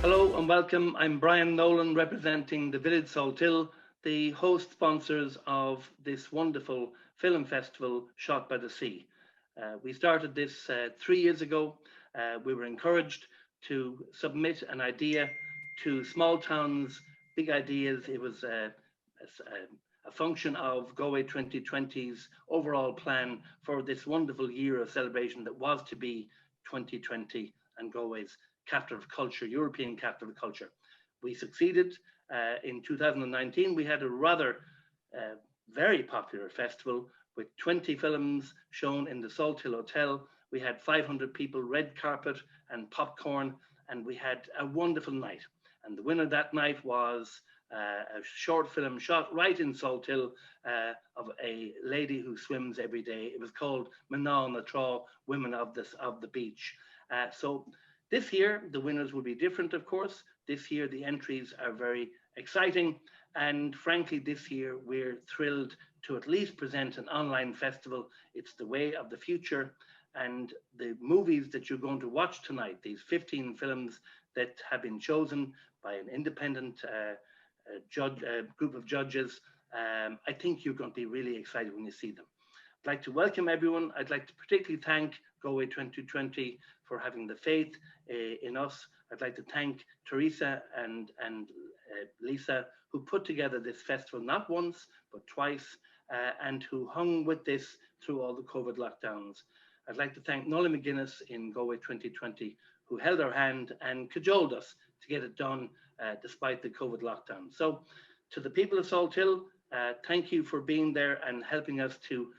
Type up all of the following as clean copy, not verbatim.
Hello and welcome. I'm Brian Nolan representing the Village Salthill, the host sponsors of this wonderful film festival, Shot by the Sea. We started this 3 years ago. We were encouraged to submit an idea to small towns, big ideas. It was a function of Galway 2020's overall plan for this wonderful year of celebration that was to be 2020 and Galway's capital of culture, European capital of culture. We succeeded. In 2019, we had a rather very popular festival with 20 films shown in the Salthill Hotel. We had 500 people, red carpet and popcorn, and we had a wonderful night. And the winner that night was a short film shot right in Salthill of a lady who swims every day. It was called Mana on the Traw, Women of the Beach. So this year, the winners will be different, of course. This year, the entries are very exciting. And frankly, this year, we're thrilled to at least present an online festival. It's the way of the future. And the movies that you're going to watch tonight, these 15 films that have been chosen by an independent group of judges, I think you're going to be really excited when you see them. I'd like to welcome everyone. I'd like to particularly thank Galway 2020 for having the faith in us. I'd like to thank Teresa and Lisa, who put together this festival not once, but twice, and who hung with this through all the COVID lockdowns. I'd like to thank Nola McGuinness in Galway 2020, who held our hand and cajoled us to get it done despite the COVID lockdown. So to the people of Salthill, thank you for being there and helping us to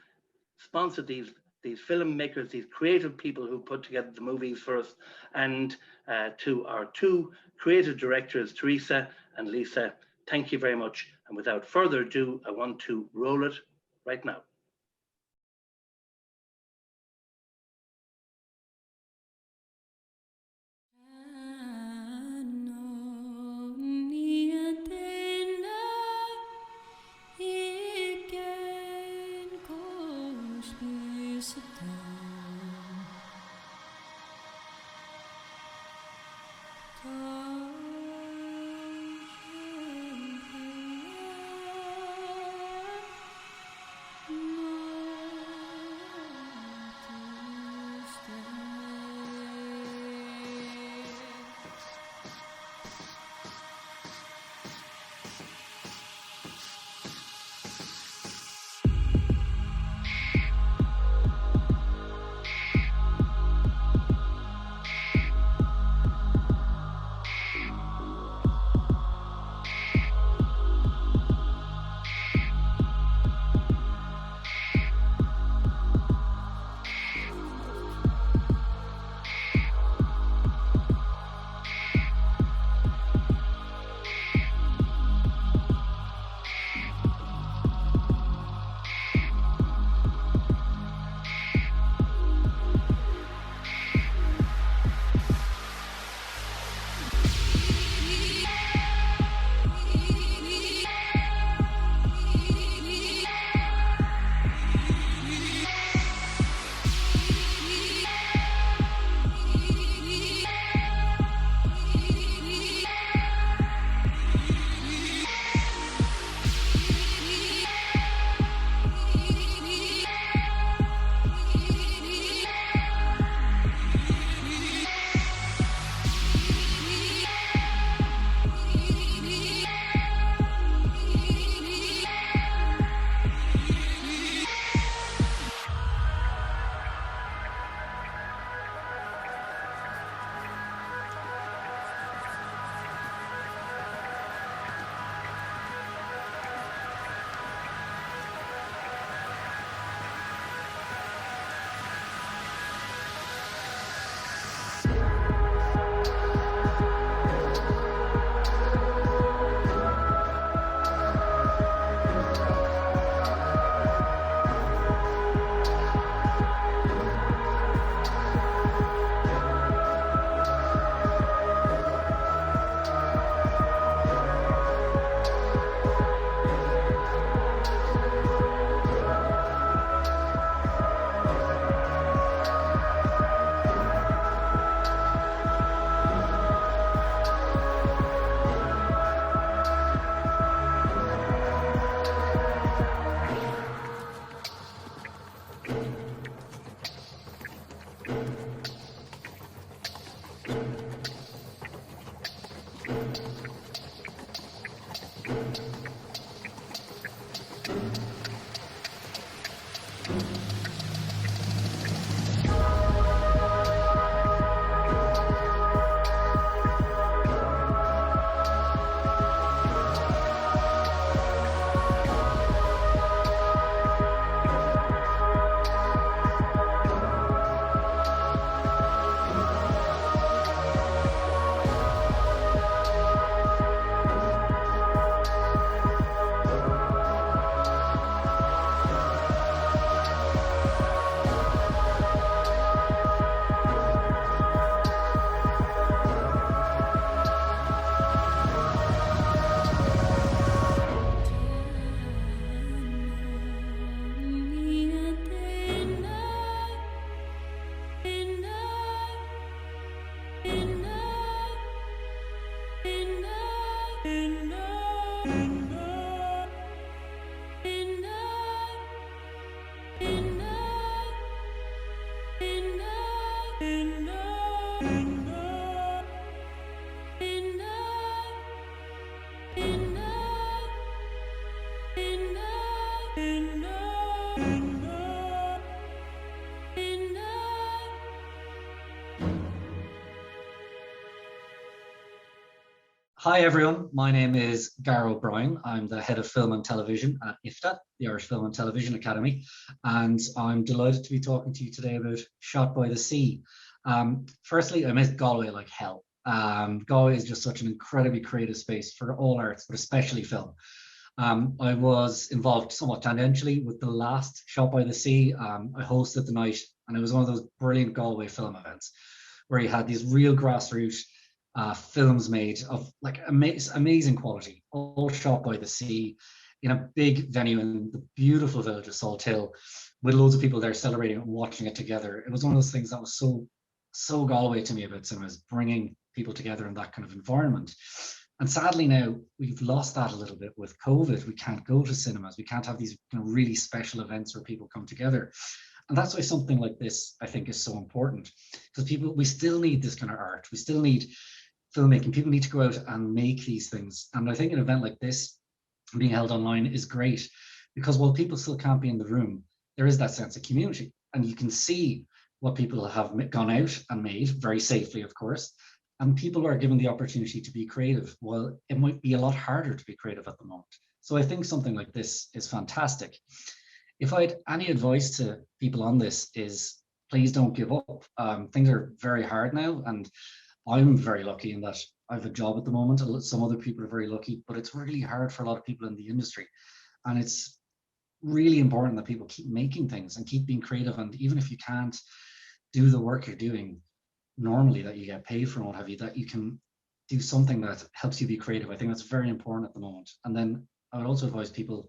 sponsor these filmmakers, these creative people who put together the movies for us, and to our two creative directors, Teresa and Lisa, thank you very much. And without further ado, I want to roll it right now. Hi everyone, my name is Gar O'Brien. I'm the head of film and television at IFTA, the Irish Film and Television Academy, and I'm delighted to be talking to you today about Shot by the Sea. Firstly, I miss Galway like hell. Galway is just such an incredibly creative space for all arts, but especially film. I was involved somewhat tangentially with the last Shot by the Sea. I hosted the night, and it was one of those brilliant Galway film events where you had these real grassroots films made of like amazing quality, all shot by the sea in a big venue in the beautiful village of Salthill, with loads of people there celebrating and watching it together. It was one of those things that was so Galway to me about cinemas, bringing people together in that kind of environment. And sadly now we've lost that a little bit with COVID. We can't go to cinemas. We can't have these kind of really special events where people come together. And that's why something like this, I think, is so important, because we still need this kind of art. We still need filmmaking. People need to go out and make these things. And I think an event like this being held online is great, because while people still can't be in the room, there is that sense of community, and you can see what people have gone out and made very safely, of course. And people are given the opportunity to be creative. Well, it might be a lot harder to be creative at the moment. So I think something like this is fantastic. If I had any advice to people on this is, please don't give up. Things are very hard now, and I'm very lucky in that I have a job at the moment. Some other people are very lucky, but it's really hard for a lot of people in the industry. And it's really important that people keep making things and keep being creative. And even if you can't do the work you're doing normally that you get paid for and what have you, that you can do something that helps you be creative. I think that's very important at the moment. And then I would also advise people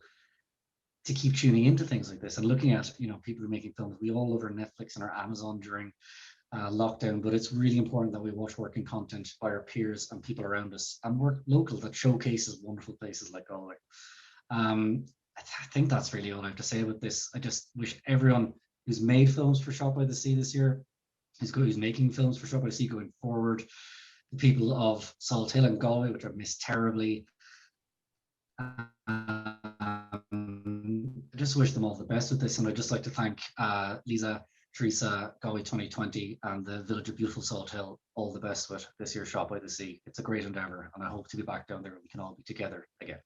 to keep tuning into things like this and looking at, people who are making films. We all love our Netflix and our Amazon during lockdown, but it's really important that we watch working content by our peers and people around us, and work local that showcases wonderful places like Galway. I think that's really all I have to say about this. I just wish everyone who's made films for Shot by the Sea this year, who's making films for Shot by the Sea going forward, the people of Salthill and Galway, which I've missed terribly. I just wish them all the best with this, and I'd just like to thank Lisa, Teresa, Galway 2020, and the Village of Beautiful Salthill all the best with this year's Shot by the Sea. It's a great endeavour, and I hope to be back down there and we can all be together again.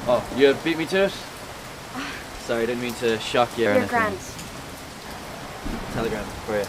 Oh, you beat me to it? Sorry, I didn't mean to shock you or You're anything. grand. Telegram for you.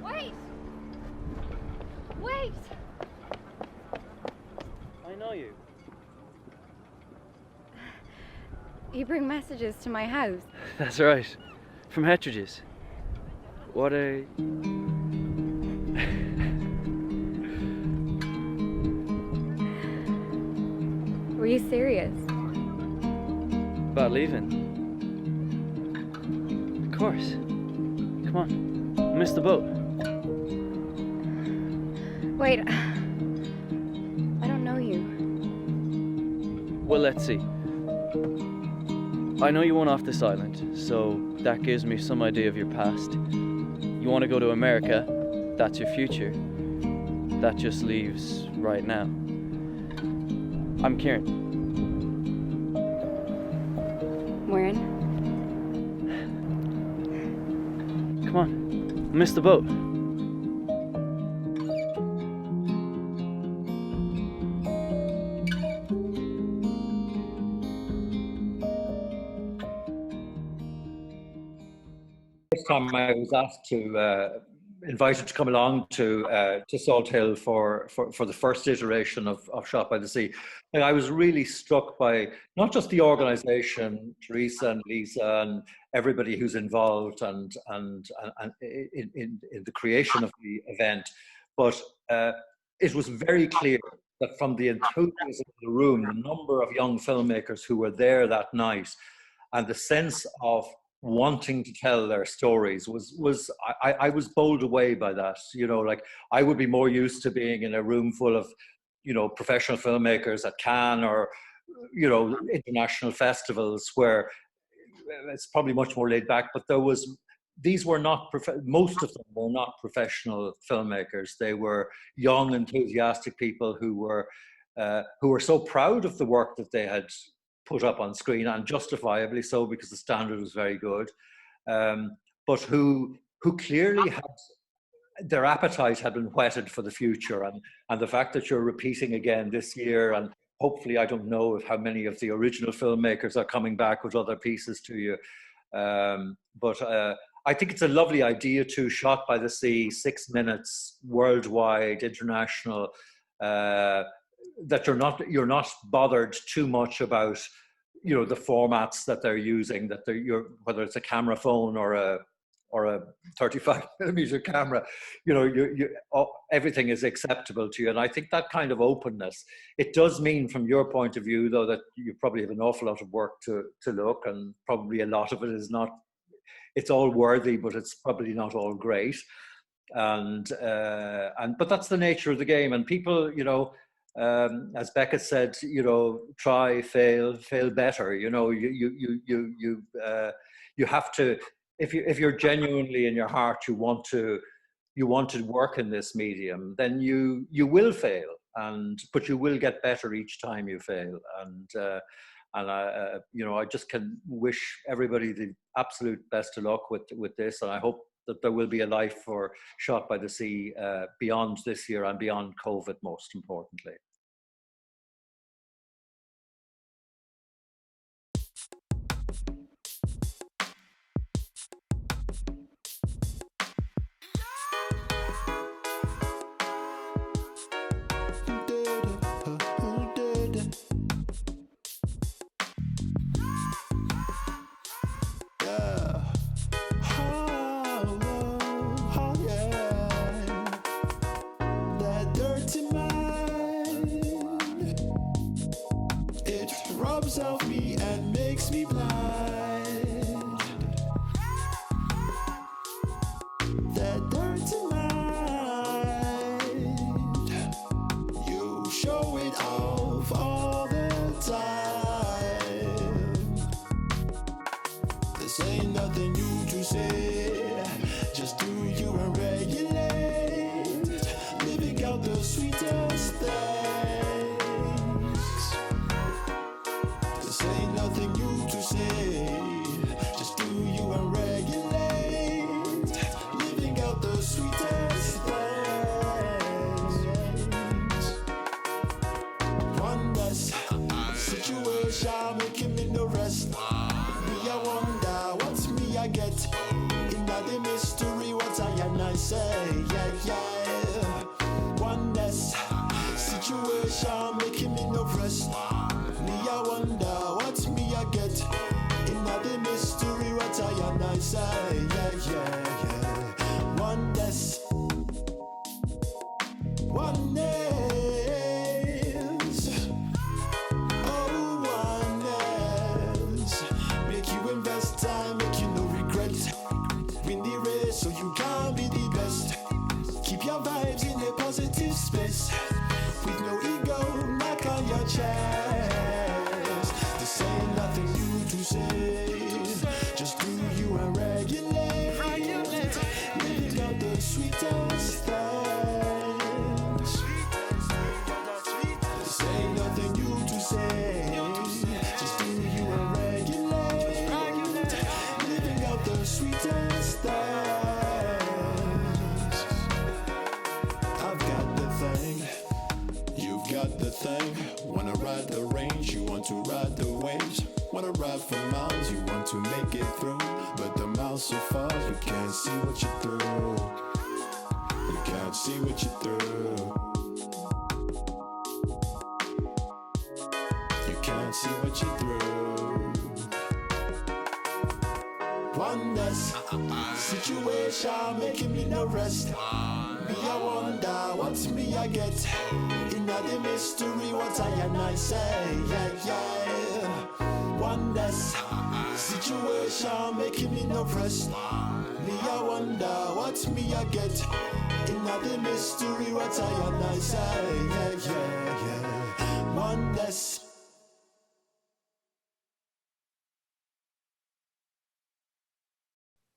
Wait! Wait! I know you. You bring messages to my house. That's right. From Hettridge's. What a... Were you serious? About leaving? Of course. Come on. Missed the boat. Wait. I don't know you. Well, let's see. I know you went off this island, so that gives me some idea of your past. You want to go to America, that's your future. That just leaves right now. I'm Kieran. Warren? Come on, missed the boat. First time I was asked to invited to come along to Salthill for the first iteration of Shot by the Sea. And I was really struck by not just the organisation, Teresa and Lisa and everybody who's involved and in the creation of the event, but it was very clear that from the enthusiasm of the room, the number of young filmmakers who were there that night, and the sense of wanting to tell their stories I was bowled away by that. You know, like I would be more used to being in a room full of, you know, professional filmmakers at Cannes or, you know, international festivals where it's probably much more laid back, but these were not, most of them were not professional filmmakers. They were young, enthusiastic people who were so proud of the work that they had put up on screen, and justifiably so because the standard was very good, but who clearly had their appetite had been whetted for the future, and the fact that you're repeating again this year, and hopefully I don't know how many of the original filmmakers are coming back with other pieces to you, but I think it's a lovely idea to Shot by the Sea, 6 minutes, worldwide, international. That you're not bothered too much about, you know, the formats that they're using, that whether it's a camera phone or a 35mm camera, you know, everything is acceptable to you. And I think that kind of openness, it does mean from your point of view, though, that you probably have an awful lot of work to look, and probably a lot of it is not, it's all worthy, but it's probably not all great. But that's the nature of the game. And people, you know, as Becca said, you know, try, fail better. You know, you have to, if you're genuinely in your heart, you want to work in this medium, then you will fail, but you will get better each time you fail. And I, you know, I just can wish everybody the absolute best of luck with this, and I hope that there will be a life for Shot by the Sea beyond this year and beyond COVID, most importantly. Oneness. Oh, oneness. Make you invest time, make you no regret. Win the race so you can be the best. Keep your vibes in a positive space. With no ego, knock on your chest. This ain't nothing new to say. Just do you and regulate. Living out the sweetest things. This ain't nothing new to say. Just do you and regulate. Living out the sweetest things. I've got the thing. You've got the thing. Wanna ride the range, you want to ride the waves. Wanna ride for miles, you want to make it through. But the miles so far, you can't see what you're through. You can't see what you're through. You can't see what you're through. Oneness, situation making me no rest. Me I wonder what me I get. Inna the mystery, what I and I say, yeah, yeah. Oneness, situation making me no rest. Me I wonder what me I get. Inna the mystery, what I and I say, yeah, yeah, yeah. Oneness.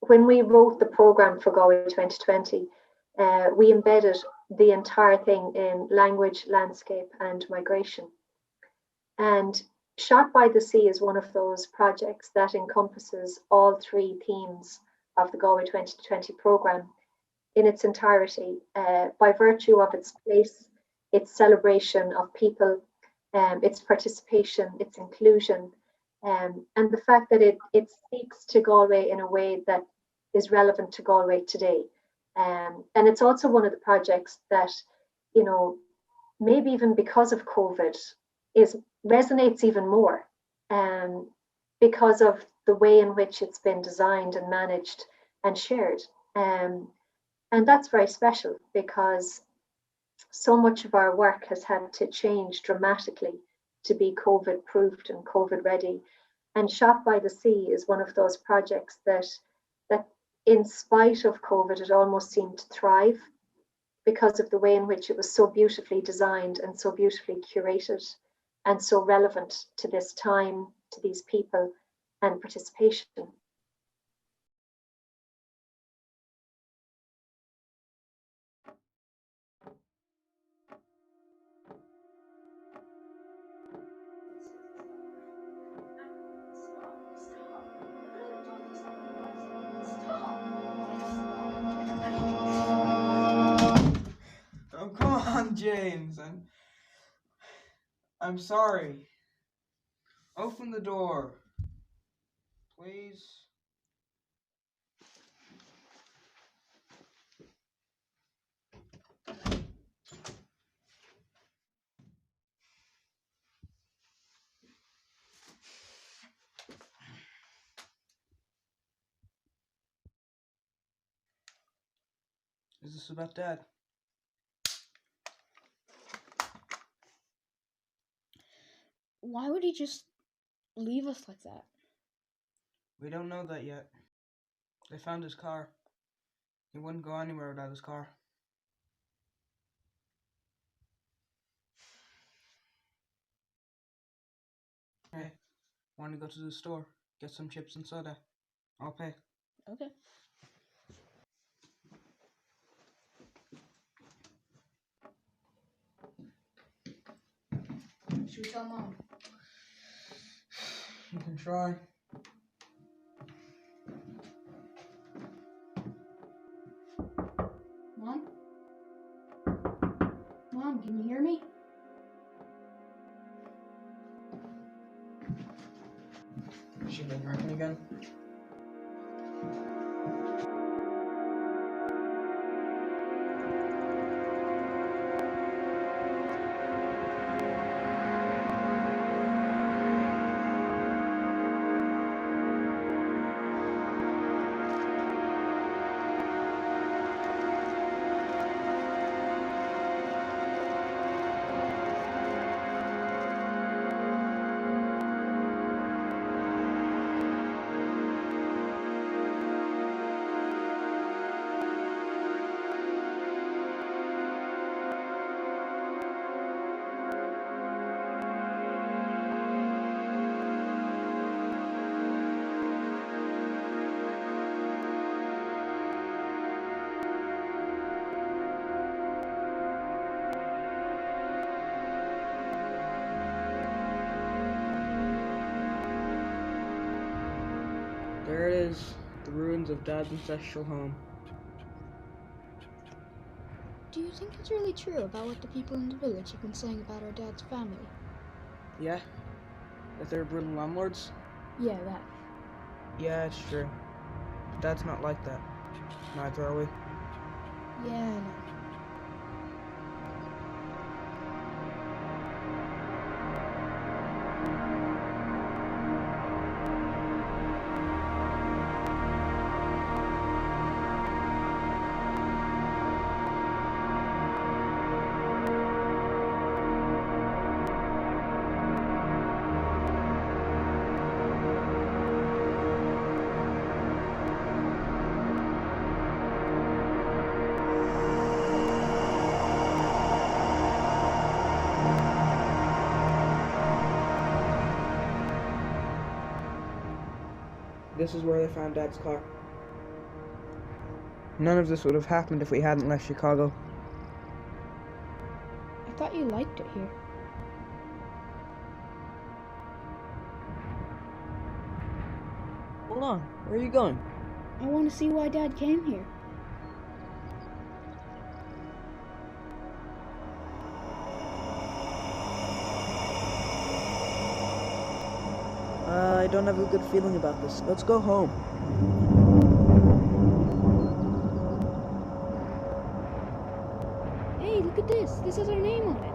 When we wrote the programme for Galway 2020, we embedded the entire thing in language, landscape and migration. And Shot by the Sea is one of those projects that encompasses all three themes of the Galway 2020 programme in its entirety, by virtue of its place, its celebration of people, its participation, its inclusion, and the fact that it speaks to Galway in a way that is relevant to Galway today. And it's also one of the projects that, you know, maybe even because of COVID, resonates even more, because of the way in which it's been designed and managed and shared. And that's very special because so much of our work has had to change dramatically to be COVID proofed and COVID ready. And Shot by the Sea is one of those projects that in spite of COVID, it almost seemed to thrive because of the way in which it was so beautifully designed and so beautifully curated and so relevant to this time, to these people and participation. Oh, come on, James. I'm sorry. Open the door, please. Is this about Dad? Why would he just leave us like that? We don't know that yet. They found his car. He wouldn't go anywhere without his car. Hey, want to go to the store? Get some chips and soda. I'll pay. Okay. Should we tell Mom? You can try. Mom? Mom, can you hear me? She been drinking again? is the ruins of Dad's ancestral home. Do you think it's really true about what the people in the village have been saying about our dad's family? Yeah? That they're brutal landlords? Yeah, that. Yeah, it's true. But Dad's not like that. Neither are we. Yeah, I know. This is where they found Dad's car. None of this would have happened if we hadn't left Chicago. I thought you liked it here. Hold on, where are you going? I want to see why Dad came here. I don't have a good feeling about this. Let's go home. Hey, look at this. This has our name on it.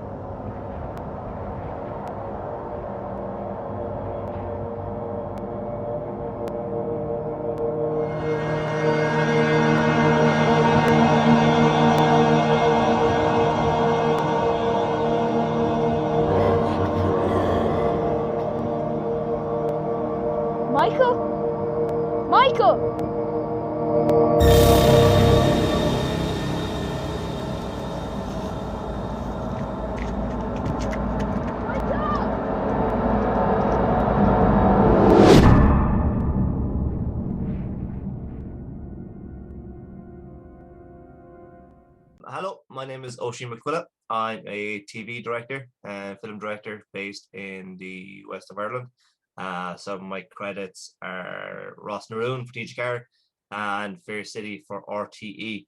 Michael? Michael! Hello, my name is Oisin McQuillan. I'm a TV director and film director based in the west of Ireland. Some of my credits are Ross Naroon for TGCAR and Fair City for RTE.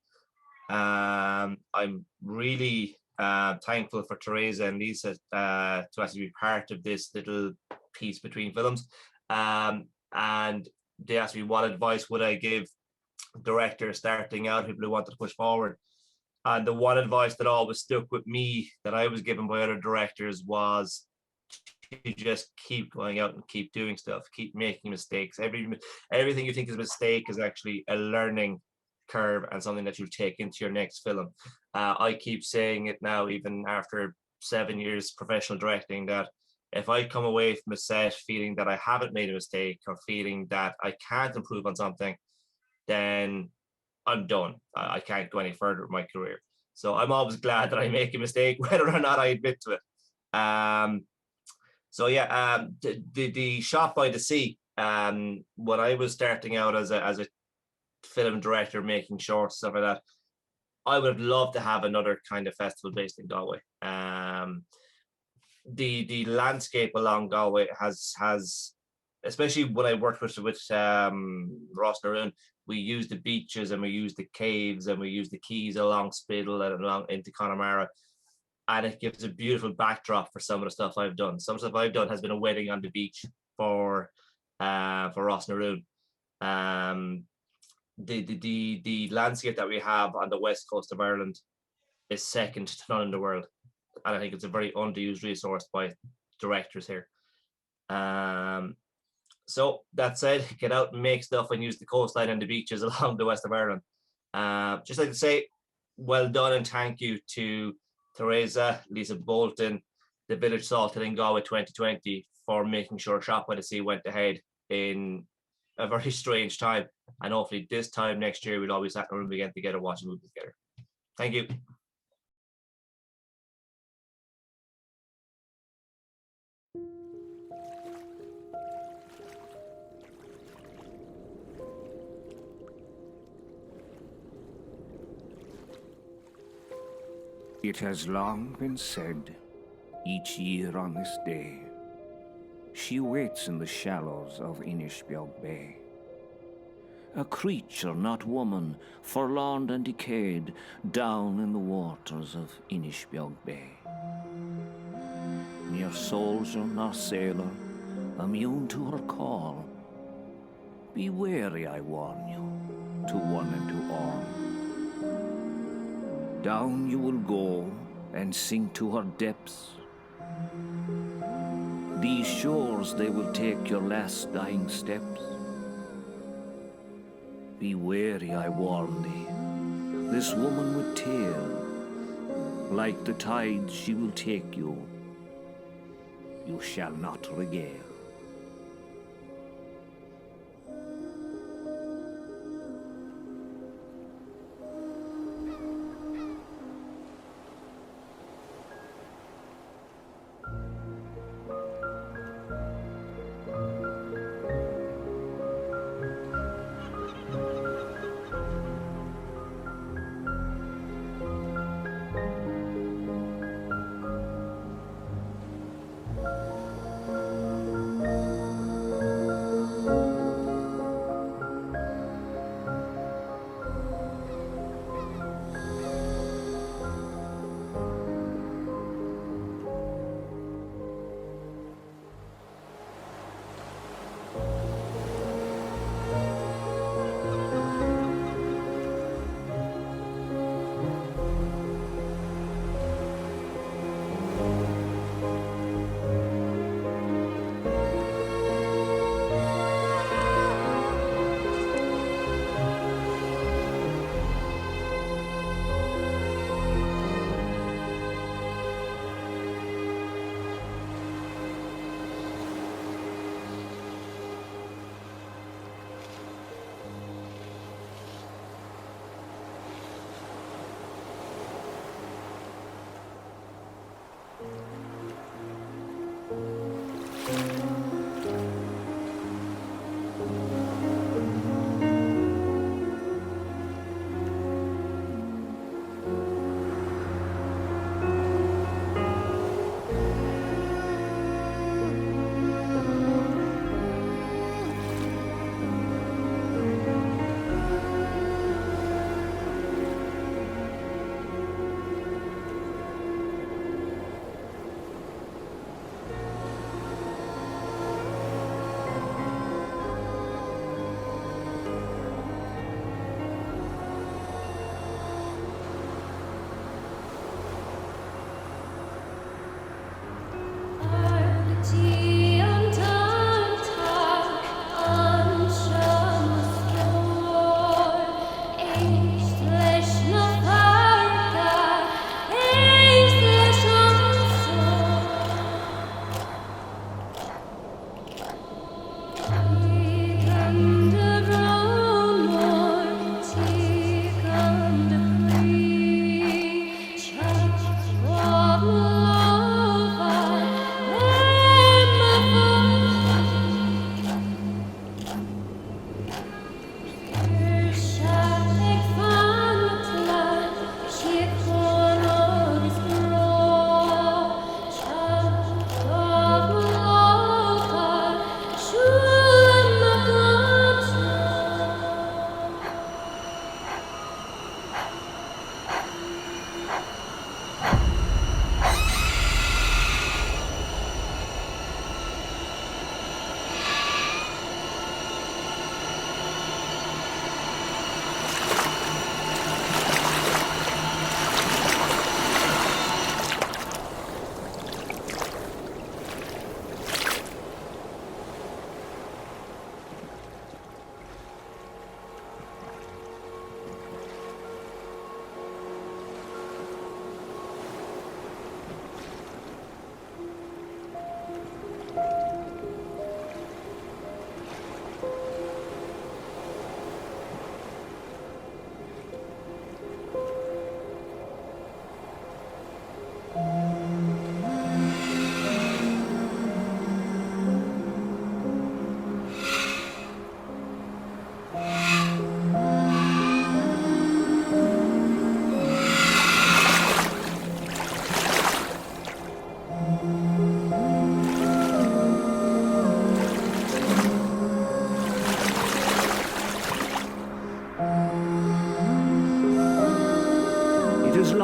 I'm really thankful for Teresa and Lisa to actually be part of this little piece between films. And they asked me what advice would I give directors starting out, people who wanted to push forward. And the one advice that always stuck with me that I was given by other directors was to just keep going out and keep doing stuff, keep making mistakes. Everything you think is a mistake is actually a learning curve and something that you'll take into your next film. I keep saying it now, even after 7 years professional directing, that if I come away from a set feeling that I haven't made a mistake or feeling that I can't improve on something, then I'm done. I can't go any further with my career. So I'm always glad that I make a mistake, whether or not I admit to it. The Shot by the Sea. When I was starting out as a film director, making shorts, stuff like that, I would have loved to have another kind of festival based in Galway. The landscape along Galway has, especially when I worked with Ross Naroon, we use the beaches and we use the caves and we use the quays along Spiddle and along into Connemara, and it gives a beautiful backdrop for some of the stuff I've done. Some stuff I've done has been a wedding on the beach for Ross Naroon. The landscape that we have on the west coast of Ireland is second to none in the world, and I think it's a very underused resource by directors here. So that said, get out and make stuff and use the coastline and the beaches along the west of Ireland. Just like to say, well done and thank you to Teresa, Lisa Bolton, the Village Salthill in Galway 2020 for making sure Shot by the Sea went ahead in a very strange time. And hopefully this time next year, we'll always sat in a room again together, watching movies together. Thank you. It has long been said, each year on this day, she waits in the shallows of Inishbeg Bay, a creature not woman, forlorn and decayed, down in the waters of Inishbeg Bay. Near soldier nor sailor, immune to her call, be wary, I warn you, to one and to all. Down you will go and sink to her depths. These shores they will take your last dying steps. Be wary, I warn thee, this woman with tail, like the tides she will take you, you shall not regale.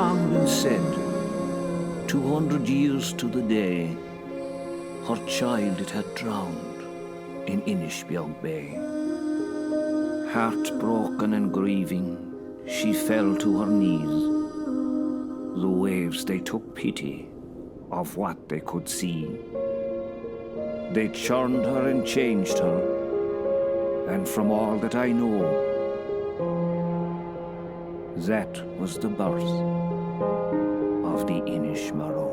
long been said, 200 years to the day, her child it had drowned in Inishbeg Bay. Heartbroken and grieving, she fell to her knees. The waves they took pity of what they could see. They churned her and changed her, and from all that I know, that was the birth of the Inishmarrow.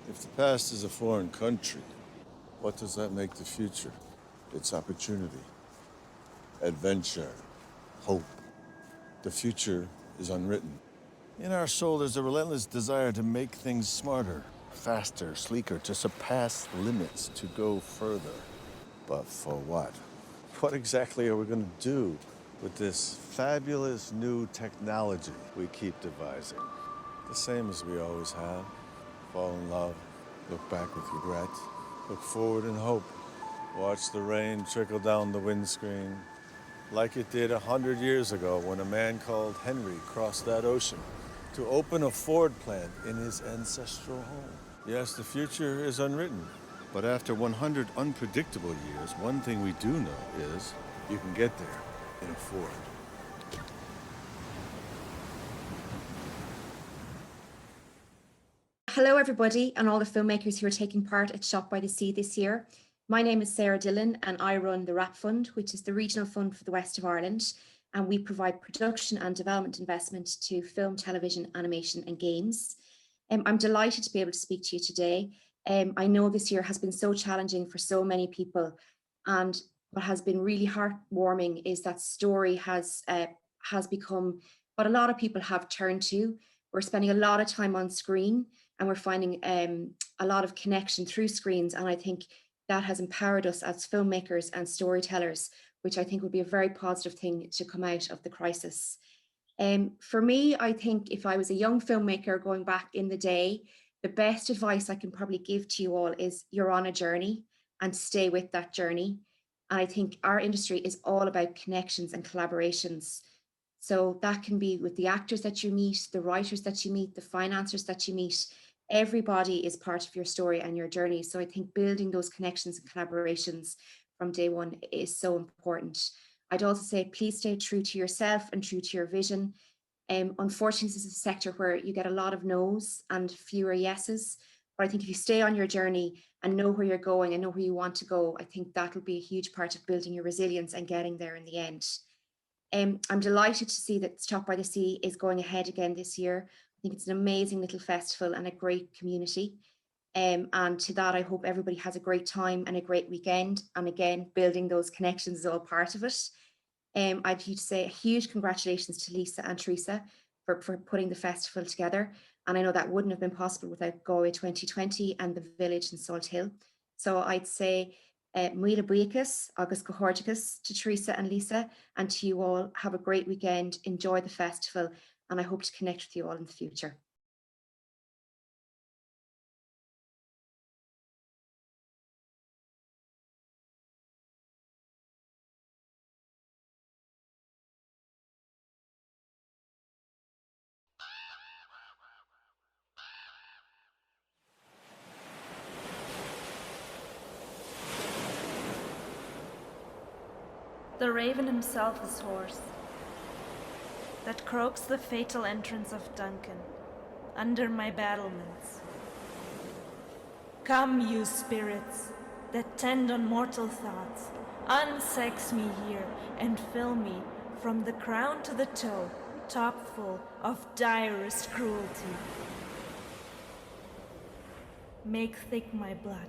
If the past is a foreign country, what does that make the future? It's opportunity, adventure, hope. The future is unwritten. In our soul, there's a relentless desire to make things smarter, faster, sleeker, to surpass limits, to go further. But for what? What exactly are we going to do with this fabulous new technology we keep devising? The same as we always have. Fall in love, look back with regret, look forward in hope. Watch the rain trickle down the windscreen, like it did 100 years ago when a man called Henry crossed that ocean to open a Ford plant in his ancestral home. Yes, the future is unwritten, but after 100 unpredictable years, one thing we do know is you can get there in a Ford. Hello everybody and all the filmmakers who are taking part at Shot by the Sea this year. My name is Sarah Dillon and I run the RAP Fund, which is the regional fund for the West of Ireland, and we provide production and development investment to film, television, animation and games. I'm delighted to be able to speak to you today. I know this year has been so challenging for so many people, and what has been really heartwarming is that story has become what a lot of people have turned to. We're spending a lot of time on screen, and we're finding a lot of connection through screens. And I think that has empowered us as filmmakers and storytellers, which I think would be a very positive thing to come out of the crisis. For me, I think if I was a young filmmaker going back in the day, the best advice I can probably give to you all is you're on a journey and stay with that journey. And I think our industry is all about connections and collaborations. So that can be with the actors that you meet, the writers that you meet, the financiers that you meet. Everybody is part of your story and your journey. So I think building those connections and collaborations from day one is so important. I'd also say, please stay true to yourself and true to your vision. Unfortunately, this is a sector where you get a lot of no's and fewer yeses. But I think if you stay on your journey and know where you're going and know where you want to go, I think that'll be a huge part of building your resilience and getting there in the end. I'm delighted to see that Shot by the Sea is going ahead again this year. I think it's an amazing little festival and a great community. And to that, I hope everybody has a great time and a great weekend. And again, building those connections is all part of it. I'd like to say a huge congratulations to Lisa and Teresa for putting the festival together. And I know that wouldn't have been possible without Galway 2020 and the Village in Salthill. So I'd say Muila Buikas, Agus Cohorticus, to Teresa and Lisa, and to you all, have a great weekend, enjoy the festival, and I hope to connect with you all in the future. The raven himself is hoarse, that croaks the fatal entrance of Duncan, under my battlements. Come, you spirits, that tend on mortal thoughts, unsex me here, and fill me, from the crown to the toe, top full of direst cruelty. Make thick my blood,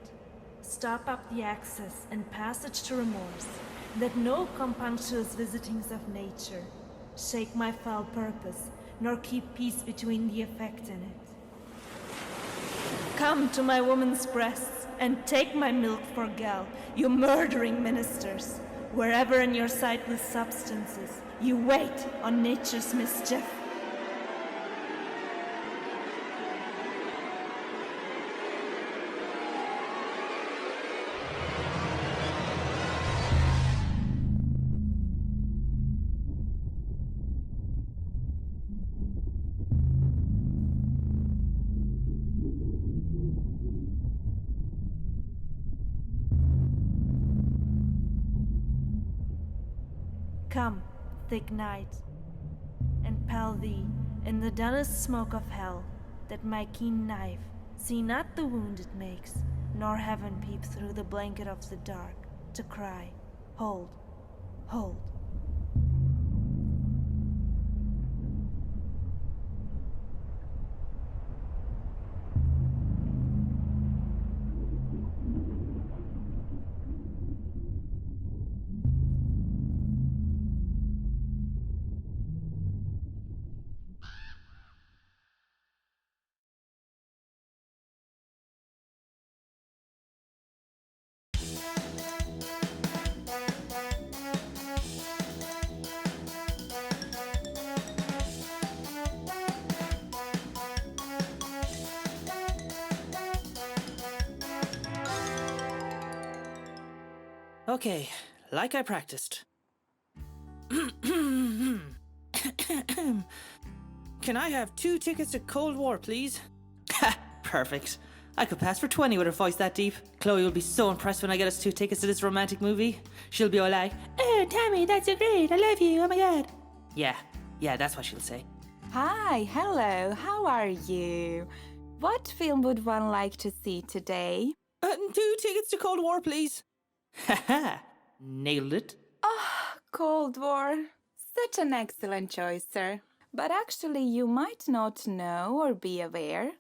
stop up the access and passage to remorse, that no compunctuous visitings of nature shake my foul purpose, nor keep peace between the effect in it. Come to my woman's breasts and take my milk for gal, you murdering ministers. Wherever in your sightless substances, you wait on nature's mischief. Come, thick night, and pall thee in the dullest smoke of hell, that my keen knife see not the wound it makes, nor heaven peep through the blanket of the dark to cry, hold, hold. Okay, like I practiced. Can I have 2 tickets to Cold War, please? Ha! Perfect. I could pass for 20 with her voice that deep. Chloe will be so impressed when I get us 2 tickets to this romantic movie. She'll be all like, "Oh, Tammy, that's so great. I love you. Oh my god." Yeah, that's what she'll say. Hi, hello, how are you? What film would one like to see today? 2 tickets to Cold War, please. Haha, nailed it. Cold War. Such an excellent choice, sir. But actually, you might not know or be aware,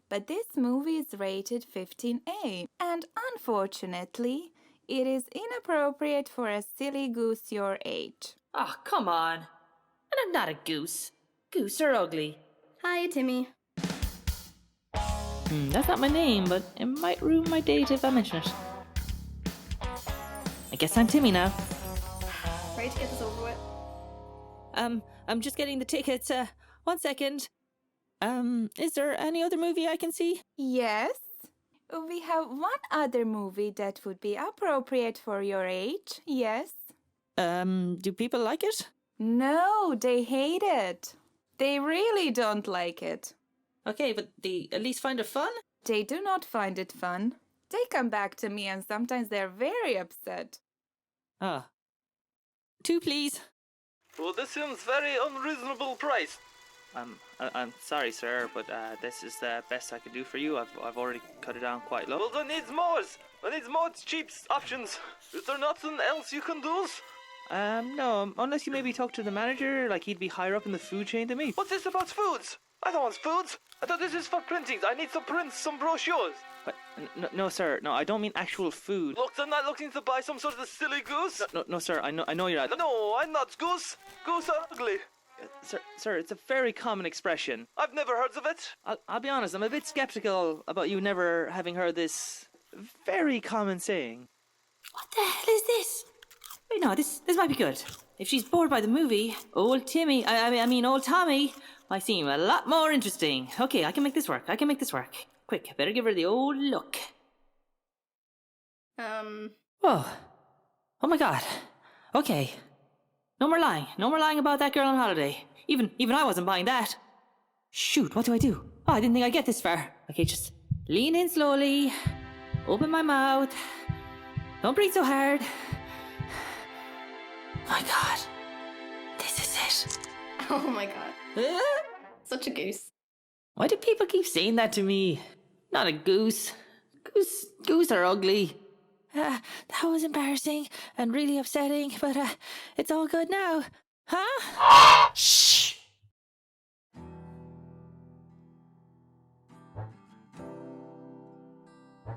but this movie is rated 15A, and unfortunately, it is inappropriate for a silly goose your age. Oh, come on. And I'm not a goose. Goose are ugly. Hi, Timmy. That's not my name, but it might ruin my date if I mention it. I guess I'm Timmy now. Ready to get this over with? I'm just getting the tickets. 1 second. Is there any other movie I can see? Yes. We have one other movie that would be appropriate for your age, yes. Do people like it? No, they hate it. They really don't like it. Okay, but they at least find it fun? They do not find it fun. They come back to me and sometimes they're very upset. 2, please. Well, this seems very unreasonable price. I'm sorry, sir, but this is the best I could do for you. I've already cut it down quite low. Well, I need more. I need more cheap options. Is there nothing else you can do? No, unless you maybe talk to the manager, like he'd be higher up in the food chain than me. What's this about foods? I don't want foods. I thought this is for printings. I need some prints, some brochures. But, no, sir. No, I don't mean actual food. Look, I'm not looking to buy some sort of silly goose. No, sir. I know you're not. No, I'm not goose. Goose are ugly. Sir, it's a very common expression. I've never heard of it. I'll be honest. I'm a bit skeptical about you never having heard this very common saying. What the hell is this? Wait, no, this might be good. If she's bored by the movie, old Tommy might seem a lot more interesting. Okay, I can make this work. Quick, better give her the old look. Whoa. Oh my god. Okay. No more lying about that girl on holiday. Even I wasn't buying that. Shoot, what do I do? Oh, I didn't think I'd get this far. Okay, just lean in slowly. Open my mouth. Don't breathe so hard. My god. This is it. Oh my god. Such a goose. Why do people keep saying that to me? Not a goose. Goose are ugly. That was embarrassing and really upsetting, but it's all good now. Huh? Shh!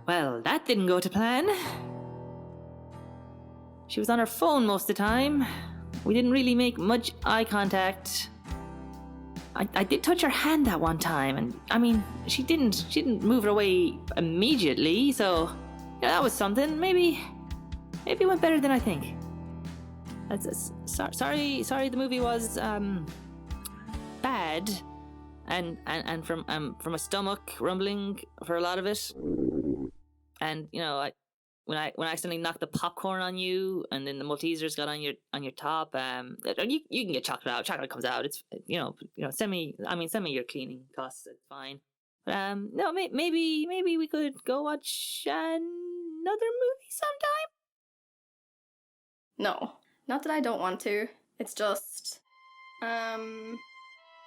Well, that didn't go to plan. She was on her phone most of the time. We didn't really make much eye contact. I did touch her hand that one time, and I mean, she didn't move it away immediately, so yeah, that was something. Maybe it went better than I think. Sorry, the movie was bad, and from a stomach rumbling for a lot of it, and you know, when I accidentally knocked the popcorn on you, and then the Maltesers got on your top. You can get chocolate out. Chocolate comes out. It's send me your cleaning costs. It's fine. No, maybe we could go watch another movie sometime. No, not that I don't want to. It's just, I'm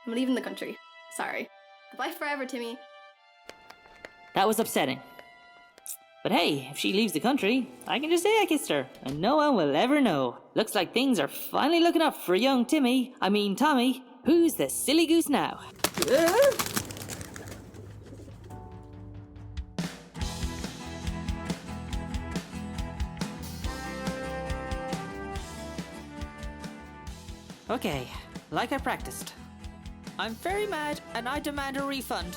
leaving the country. Sorry. Goodbye forever, Timmy. That was upsetting. But hey, if she leaves the country, I can just say I kissed her, and no one will ever know. Looks like things are finally looking up for young Tommy, who's the silly goose now. Okay, like I practiced. I'm very mad, and I demand a refund.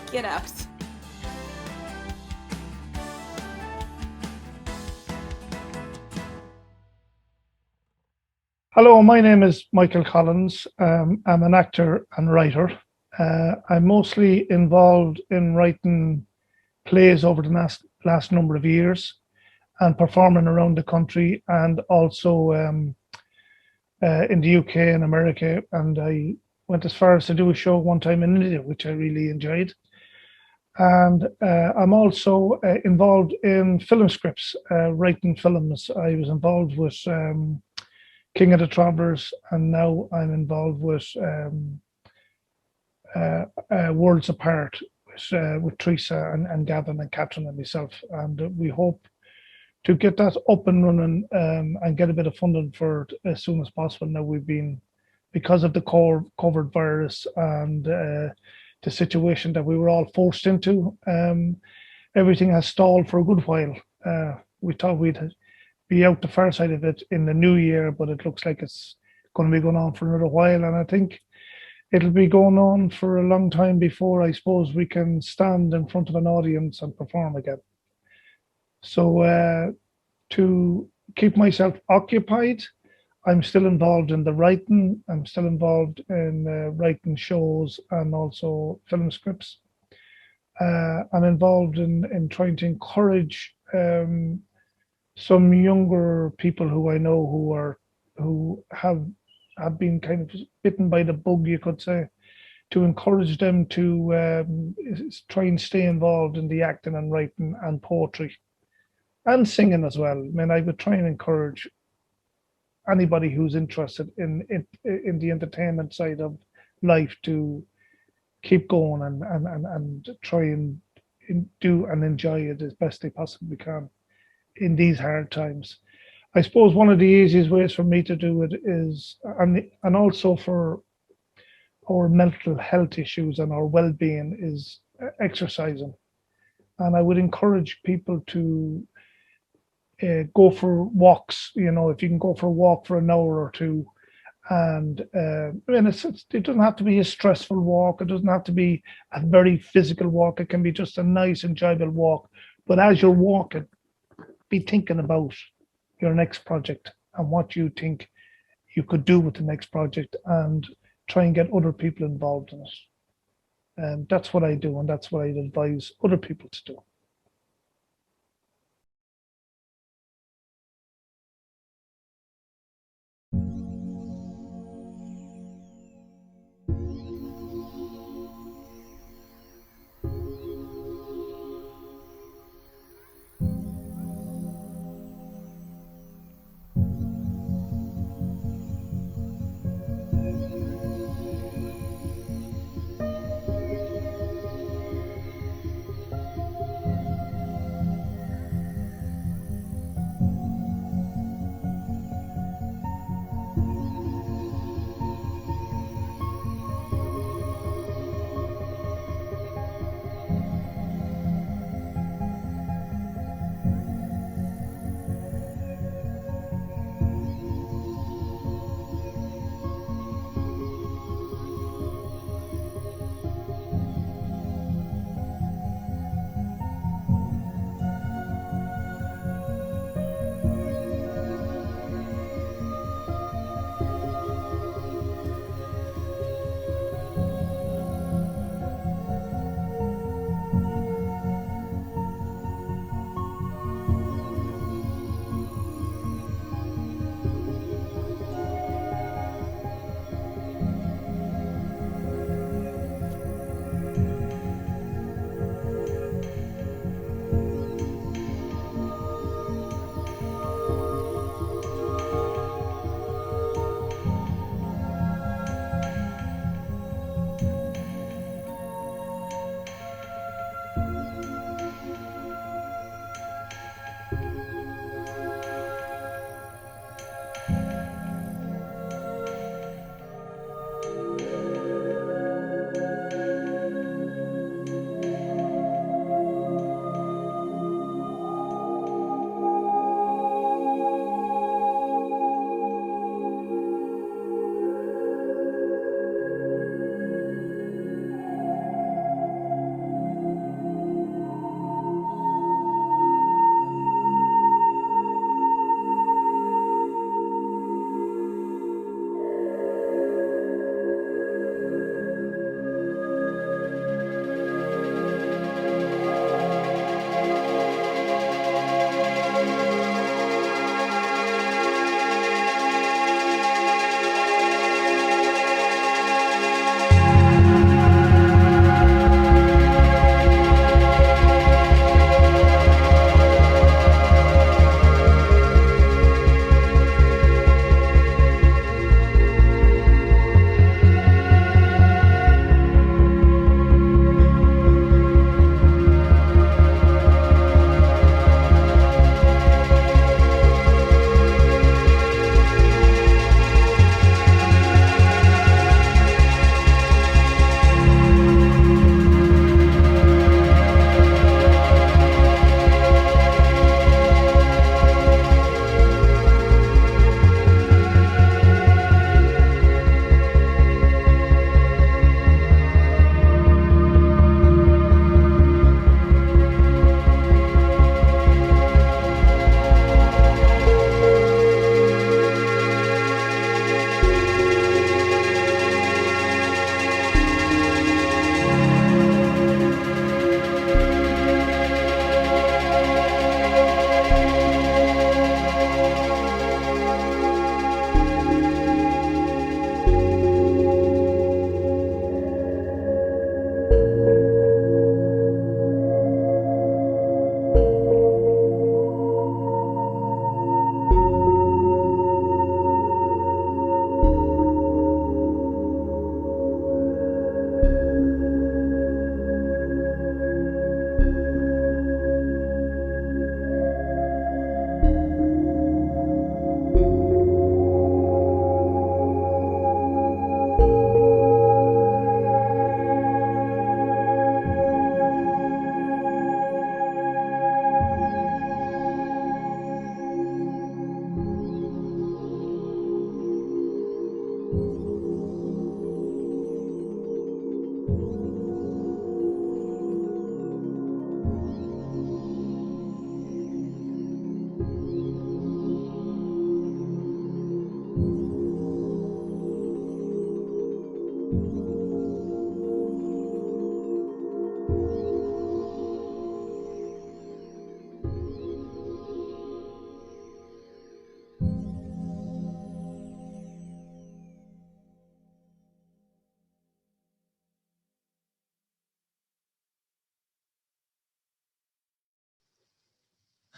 Get out. Hello, my name is Michael Collins. I'm an actor and writer. I'm mostly involved in writing plays over the last number of years and performing around the country, and also in the UK and America. And I went as far as to do a show one time in India, which I really enjoyed. And I'm also involved in film scripts, writing films. I was involved with King of the Travellers, and now I'm involved with Worlds Apart with Teresa and Gavin and Catherine and myself. And we hope to get that up and running and get a bit of funding for it as soon as possible. Now we've been, because of the COVID virus and the situation that we were all forced into, everything has stalled for a good while. We thought we'd be out the far side of it in the new year, but it looks like it's going to be going on for another while, and I think it'll be going on for a long time before, I suppose, we can stand in front of an audience and perform again. So to keep myself occupied, I'm still involved in the writing. I'm still involved in writing shows and also film scripts. I'm involved in trying to encourage some younger people who I know who have been kind of bitten by the bug, you could say, to encourage them to try and stay involved in the acting and writing and poetry and singing as well. I mean, I would try and encourage anybody who's interested in the entertainment side of life to keep going and try and do and enjoy it as best they possibly can in these hard times. I suppose one of the easiest ways for me to do it is, and also for our mental health issues and our well-being, is exercising. And I would encourage people to go for walks. You know, if you can go for a walk for an hour or two, and it doesn't have to be a stressful walk. It doesn't have to be a very physical walk. It can be just a nice, enjoyable walk. But as you're walking, be thinking about your next project and what you think you could do with the next project, and try and get other people involved in it. And that's what I do, and that's what I'd advise other people to do.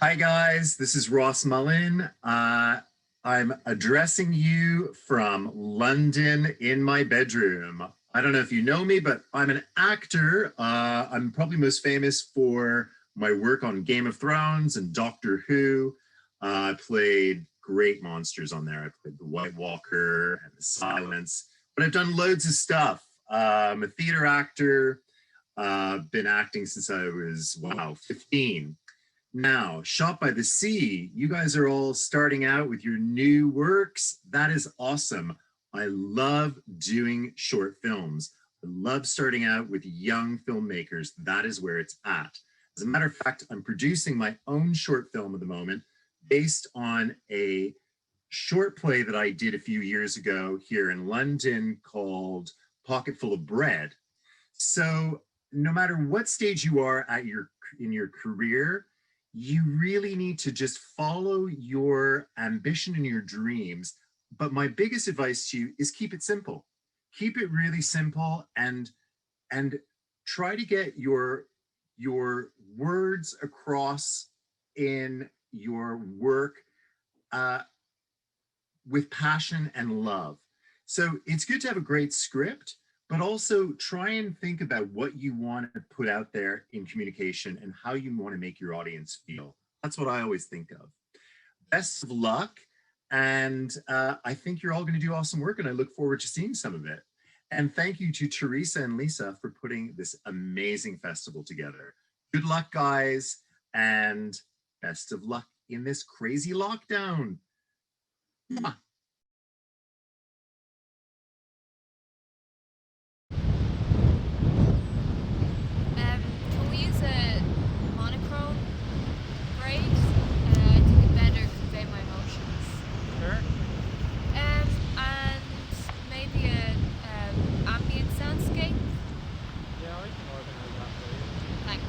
Hi guys, this is Ross Mullen. I'm addressing you from London in my bedroom. I don't know if you know me, but I'm an actor. I'm probably most famous for my work on Game of Thrones and Doctor Who. I played great monsters on there. I played the White Walker and the Silence, but I've done loads of stuff. I'm a theater actor. Been acting since I was, 15. Now, Shot by the Sea, you guys are all starting out with your new works. That is awesome. I love doing short films. I love starting out with young filmmakers. That is where it's at. As a matter of fact, I'm producing my own short film at the moment based on a short play that I did a few years ago here in London called Pocketful of Bread. So no matter what stage you are at in your career, you really need to just follow your ambition and your dreams. But my biggest advice to you is keep it simple. Keep it really simple and try to get your words across in your work with passion and love. So it's good to have a great script, but also try and think about what you want to put out there in communication and how you want to make your audience feel. That's what I always think of. Best of luck. And I think you're all going to do awesome work, and I look forward to seeing some of it. And thank you to Teresa and Lisa for putting this amazing festival together. Good luck, guys, and best of luck in this crazy lockdown. Mwah. Can we use a monochrome grade? I think it better convey my emotions. Sure. And maybe a ambient soundscape. Yeah, I can organize that for you. Thanks.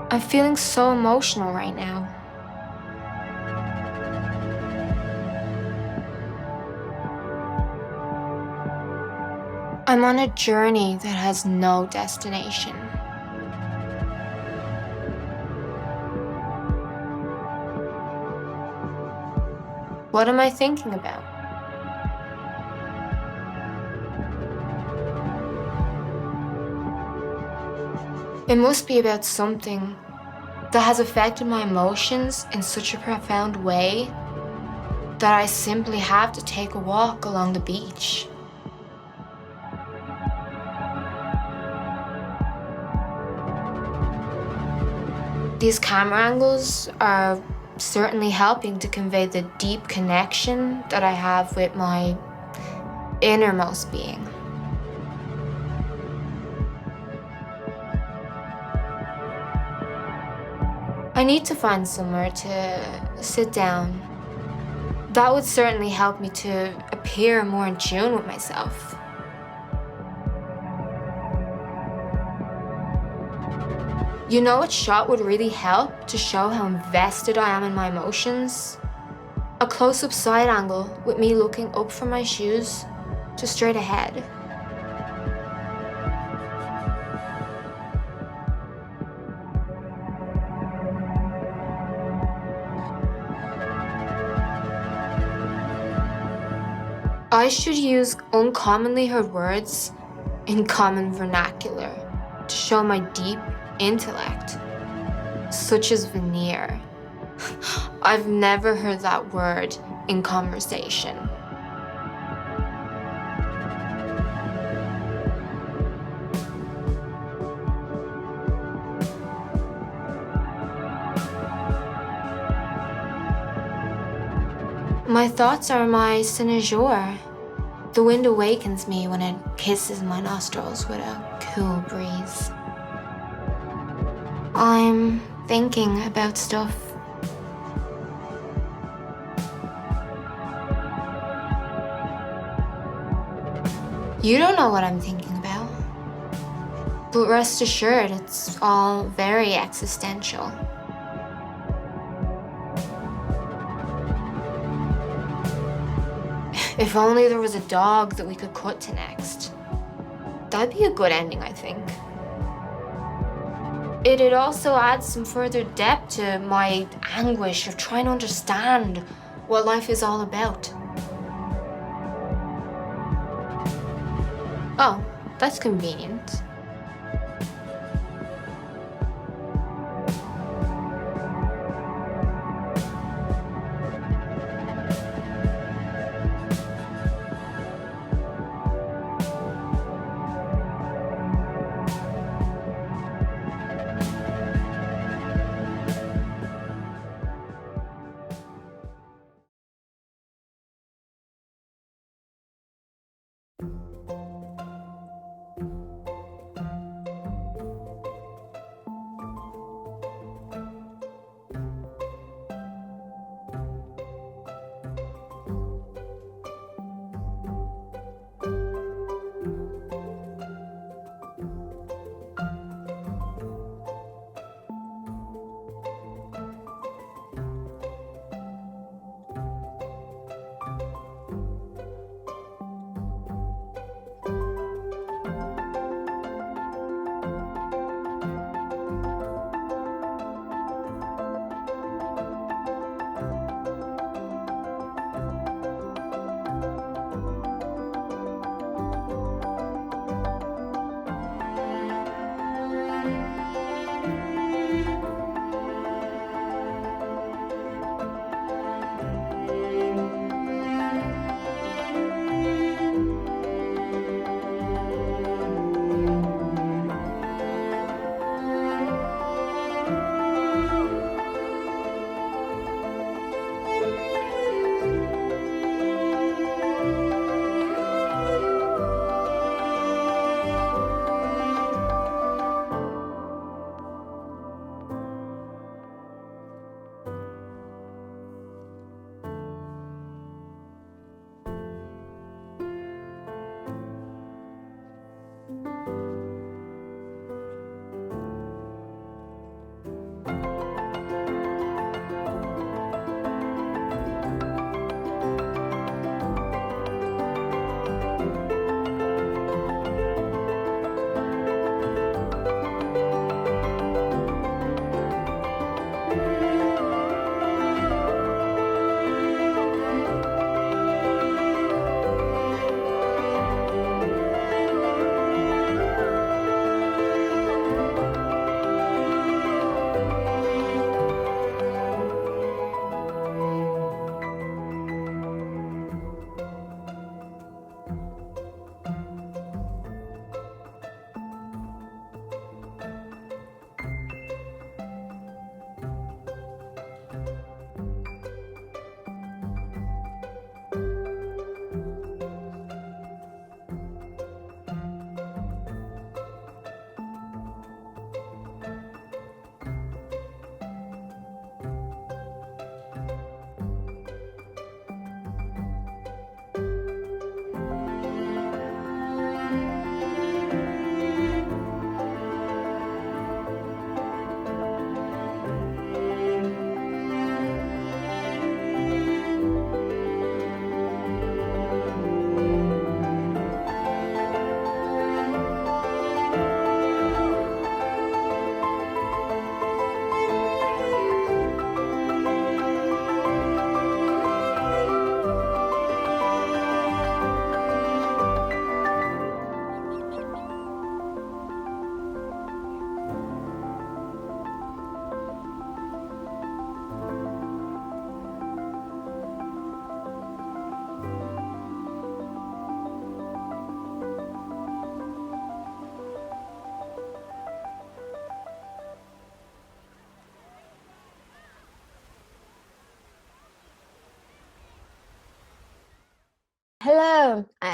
I'm feeling so emotional right now. I'm on a journey that has no destination. What am I thinking about? It must be about something that has affected my emotions in such a profound way that I simply have to take a walk along the beach. These camera angles are certainly helping to convey the deep connection that I have with my innermost being. I need to find somewhere to sit down. That would certainly help me to appear more in tune with myself. You know what shot would really help to show how invested I am in my emotions? A close-up side angle with me looking up from my shoes to straight ahead. I should use uncommonly heard words in common vernacular to show my deep intellect, such as veneer. I've never heard that word in conversation. My thoughts are my cynosure. The wind awakens me when it kisses my nostrils with a cool breeze. I'm thinking about stuff. You don't know what I'm thinking about. But rest assured, it's all very existential. If only there was a dog that we could cut to next. That'd be a good ending, I think. It'd also add some further depth to my anguish of trying to understand what life is all about. Oh, that's convenient.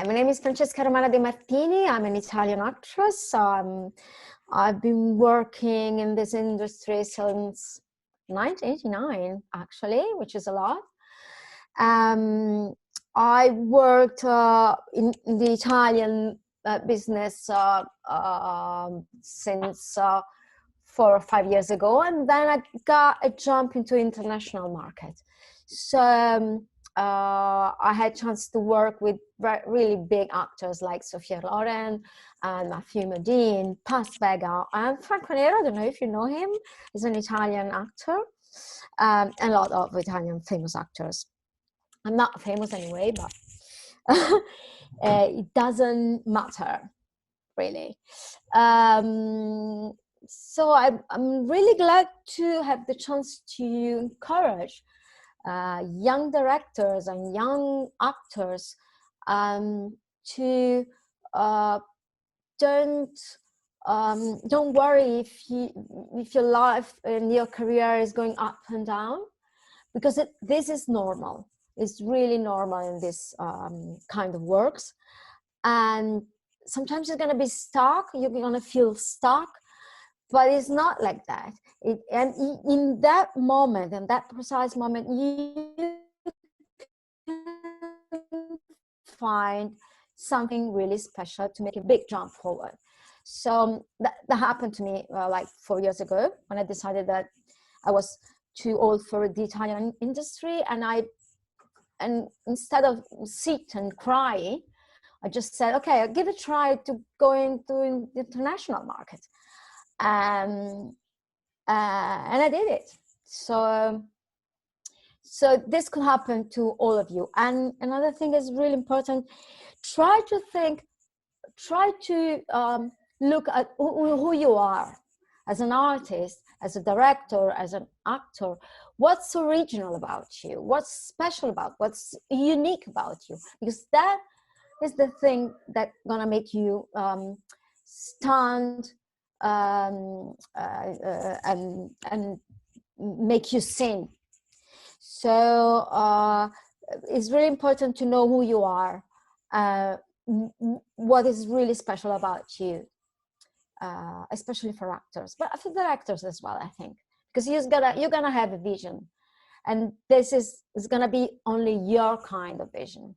My name is Francesca Romana De Martini. I'm an Italian actress. I've been working in this industry since 1989, actually, which is a lot. I worked in the Italian business since 4 or 5 years ago, and then I got a jump into international market. So I had a chance to work with really big actors like Sophia Loren and Matthew Modine, Paz Vega, and Franco Nero. I don't know if you know him. He's an Italian actor, and a lot of Italian famous actors. I'm not famous anyway, but it doesn't matter, really. So I'm really glad to have the chance to encourage young directors and young actors to don't worry if your life and your career is going up and down, because this is normal. It's really normal in this kind of works, and sometimes you're going to be stuck. You're going to feel stuck, but it's not like that. And in that moment, in that precise moment, you find something really special to make a big jump forward. So that happened to me like 4 years ago, when I decided that I was too old for the Italian industry, and instead of sit and cry, I just said, okay, I'll give it a try to go into the international market. And I did it. So this could happen to all of you. And another thing is really important. Try to look at who you are as an artist, as a director, as an actor. What's original about you? What's special about? What's unique about you? Because that is the thing that's gonna make you stand and make you sing. So it's really important to know who you are, what is really special about you, especially for actors, but for directors as well, I think, because you're gonna have a vision, and this is gonna be only your kind of vision.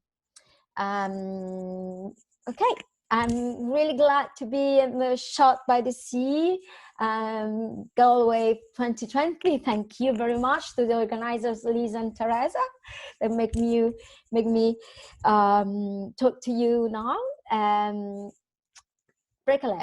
Okay, I'm really glad to be in the Shot by the Sea Galway 2020. Thank you very much to the organizers, Lisa and Teresa, that make me talk to you now. Break a leg.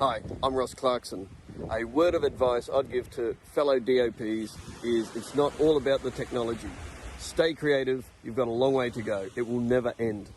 Hi, I'm Ross Clarkson. A word of advice I'd give to fellow DOPs is it's not all about the technology. Stay creative, you've got a long way to go. It will never end.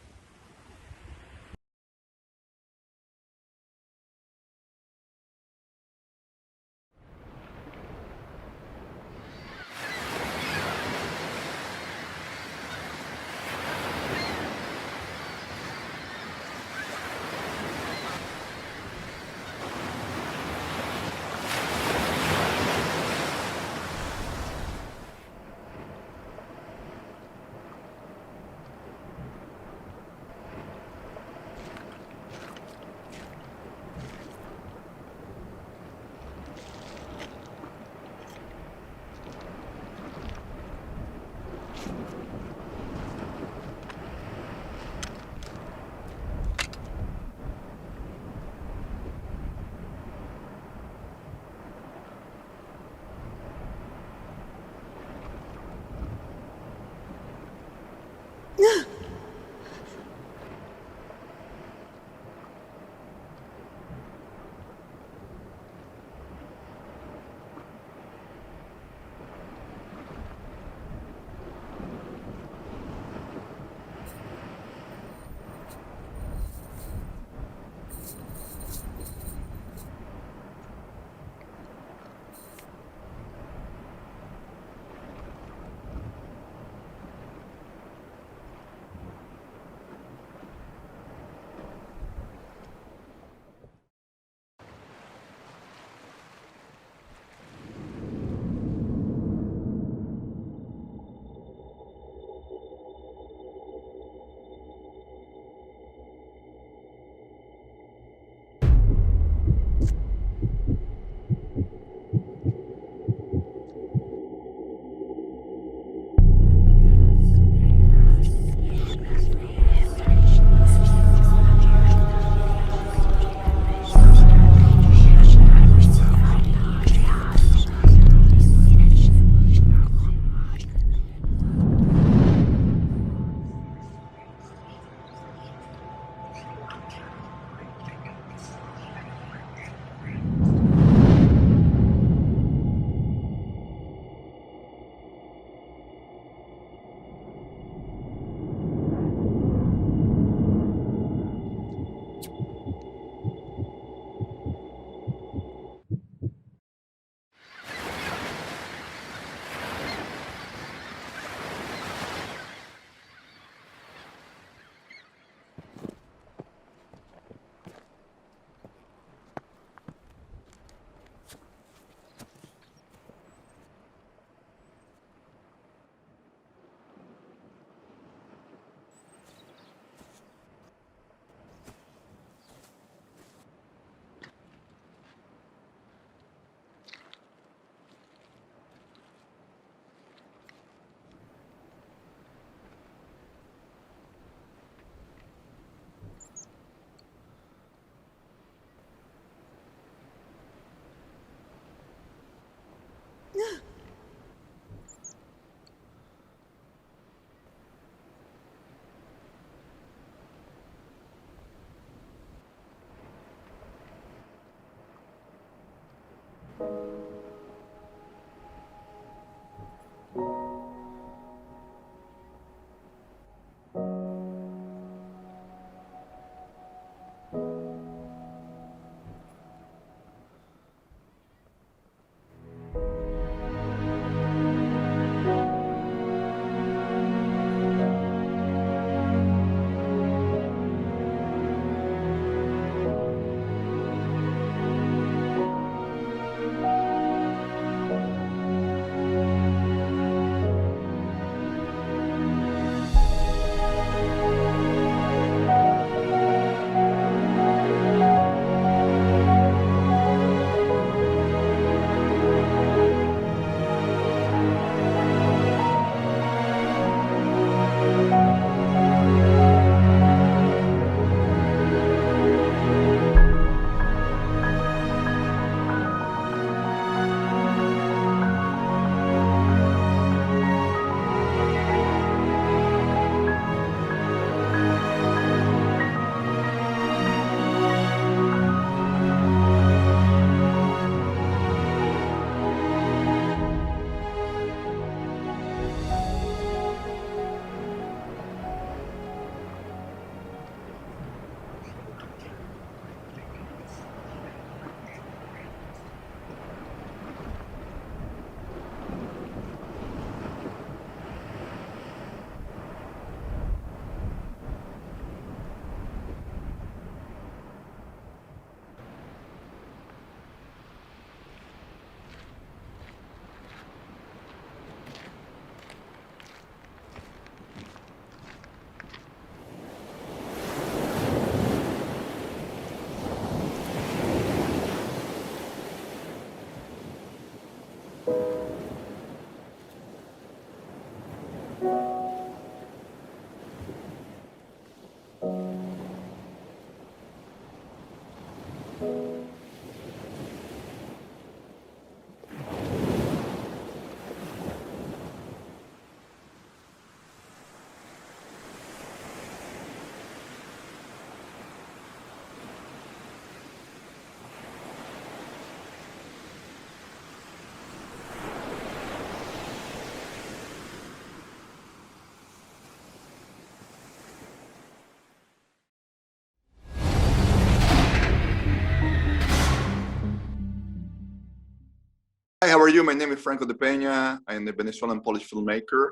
Hi, how are you? My name is Franco de Peña. I'm a Venezuelan Polish filmmaker.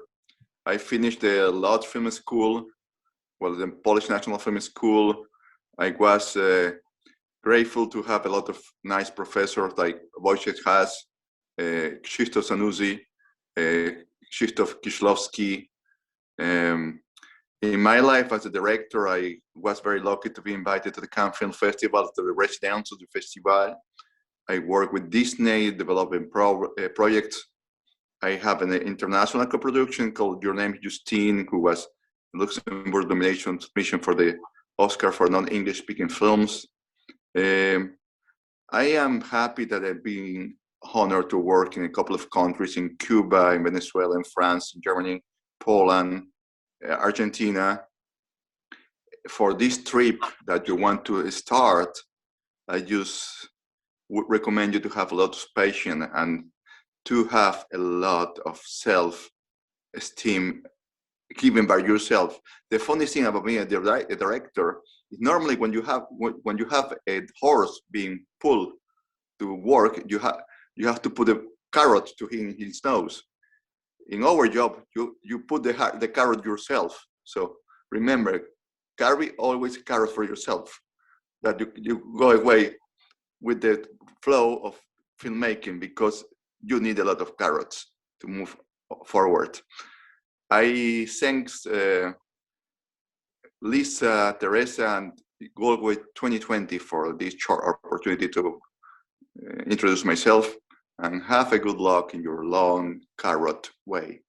I finished the Lodz Film School, well, the Polish National Film School. I was grateful to have a lot of nice professors like Wojciech Has, Krzysztof Zanuzzi, Krzysztof Kieślowski. In my life as a director, I was very lucky to be invited to the Cannes Film Festival, to the Residence du Festival. I work with Disney developing projects. I have an international co-production called Your Name is Justine, who was Luxembourg nomination submission for the Oscar for non-English speaking films. I am happy that I've been honored to work in a couple of countries, in Cuba, in Venezuela, in France, in Germany, Poland, Argentina. For this trip that you want to start, I just would recommend you to have a lot of patience and to have a lot of self-esteem given by yourself. The funny thing about being a director is normally when you have a horse being pulled to work, you have to put a carrot to his nose. In our job, you put the carrot yourself. So remember, carry always a carrot for yourself, that you go away with the flow of filmmaking, because you need a lot of carrots to move forward. I thanks Lisa, Teresa, and Galway 2020 for this short opportunity to introduce myself, and have a good luck in your long carrot way.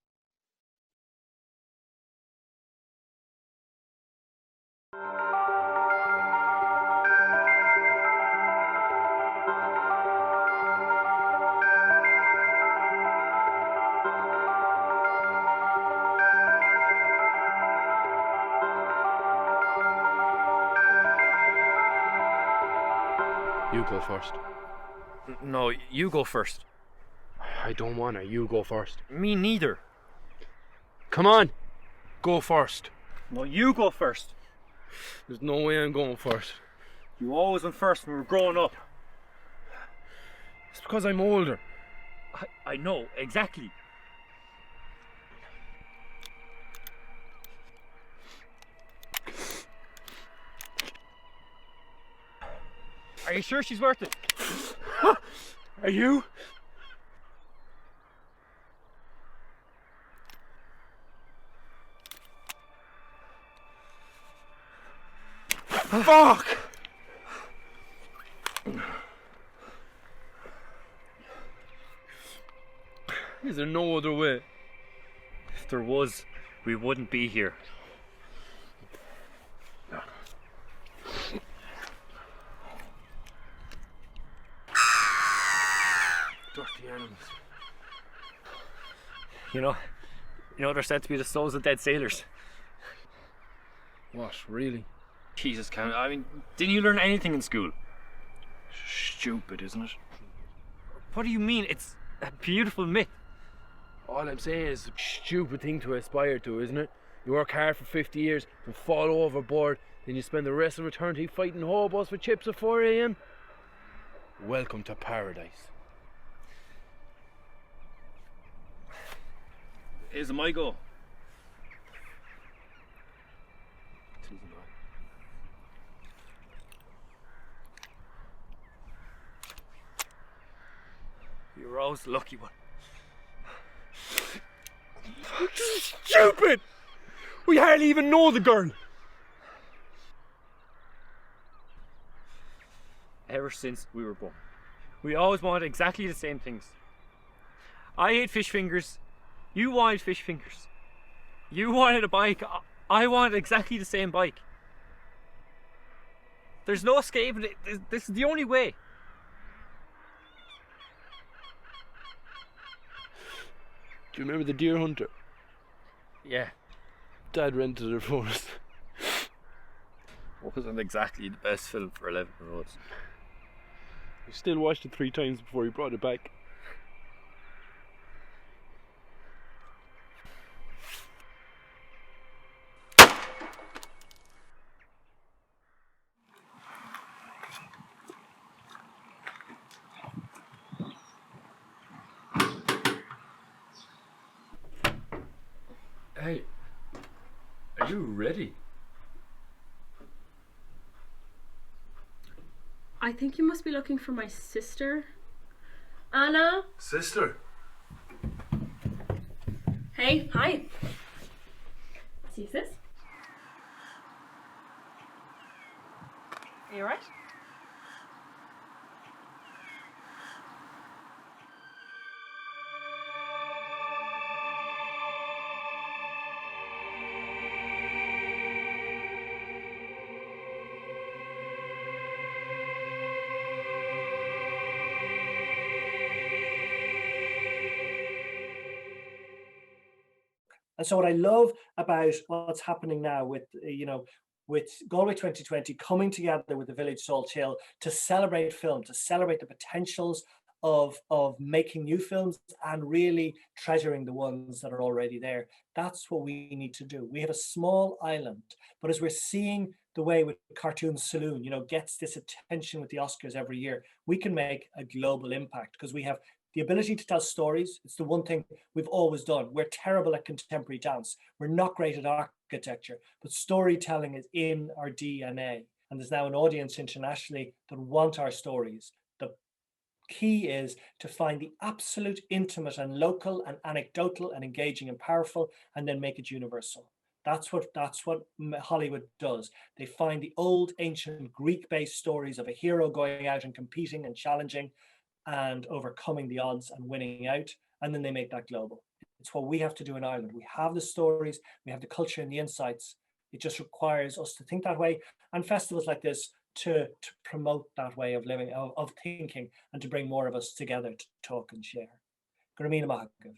You go first. No, you go first. I don't wanna. You go first. Me neither. Come on. Go first. No, you go first. There's no way I'm going first. You always went first when we were growing up. It's because I'm older. I know, exactly. Are you sure she's worth it? Are you? Fuck! Is there no other way? If there was, we wouldn't be here. Dirty animals. You know they're said to be the souls of dead sailors. What, really? Jesus, Cam, I mean, didn't you learn anything in school? Stupid, isn't it? What do you mean? It's a beautiful myth. All I'm saying is it's a stupid thing to aspire to, isn't it? You work hard for 50 years and fall overboard, then you spend the rest of eternity fighting hobos for chips at 4 a.m. Welcome to paradise. Is my goal. You're always the lucky one. Stupid! We hardly even know the girl. Ever since we were born, we always wanted exactly the same things. I ate fish fingers. You wanted fish fingers. You wanted a bike. I wanted exactly the same bike. There's no escape. This is the only way. Do you remember The Deer Hunter? Yeah. Dad rented it for us. Wasn't exactly the best film for 11-year-olds. We still watched it 3 times before he brought it back. Hey, are you ready? I think you must be looking for my sister. Anna? Sister? Hey, hi. See this? Are you alright? And so what I love about what's happening now with, with Galway 2020 coming together with the Village Salthill to celebrate film, to celebrate the potentials of making new films and really treasuring the ones that are already there. That's what we need to do. We have a small island, but as we're seeing the way with Cartoon Saloon, gets this attention with the Oscars every year, we can make a global impact because we have the ability to tell stories. It's the one thing we've always done. We're terrible at contemporary dance. We're not great at architecture, but storytelling is in our DNA. And there's now an audience internationally that want our stories. The key is to find the absolute intimate and local and anecdotal and engaging and powerful, and then make it universal. That's what Hollywood does. They find the old ancient Greek-based stories of a hero going out and competing and challenging and overcoming the odds and winning out, and then they make that global. It's what we have to do in Ireland. We have the stories, we have the culture and the insights. It just requires us to think that way, and festivals like this to promote that way of living, of thinking, and to bring more of us together to talk and share. Gramina Mahagav.